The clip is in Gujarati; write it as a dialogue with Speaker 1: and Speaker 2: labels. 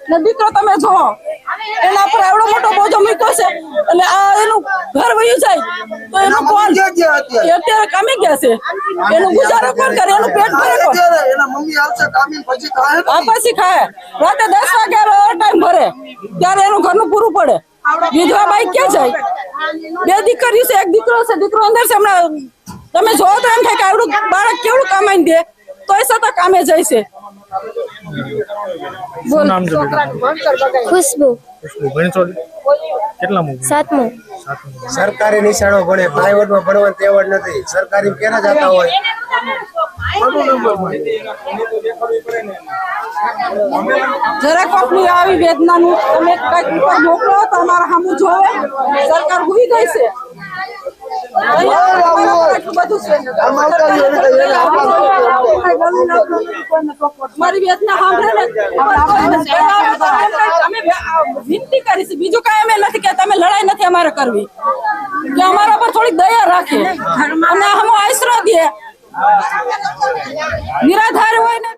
Speaker 1: ને દીકરો તમે જો એના પર એવડો મોટો બોજો મૂક્યો છે અને આ એનું ઘર વયું જાય તો એનું કોણ અત્યારે કામી ગયા છે એનું ગુજારો કોણ કરે એનું પેટ ભરે કોણ પછી ખાય રાતે 10 વાગે ટાઈમ ભરે ત્યારે એનું ઘરનું પૂરું પડે વિધવા બાઈ ક્યાં જાય 2 દીકરીઓ છે 1 દીકરો છે દીકરો અંદર છે હમણાં તમે જોવો તો એમ થાય કે આવડું બાળક કેવડું કમાઈને દે તોય છતાં કામે જાય છે
Speaker 2: ખુશ્બુ સાતમું
Speaker 3: સરકારી નિશાળો ભણે પ્રાઇવેટમાં ભણવા તેવડ નથી સરકારી કેના જતા હોય
Speaker 1: જરા કોકની આવી વેદનાનું તમે કઈક ઉપર મોકલો તો અમારા સામું જોવે સરકાર ભૂલી ગઈ છે મારી વેદના સાંભળે અમે વિનંતી કરીશું બીજું કઈ અમે નથી કે તમે લડાઈ નથી અમારે કરવી કે અમારા પર થોડીક દયા રાખે અને હમો આશરો દે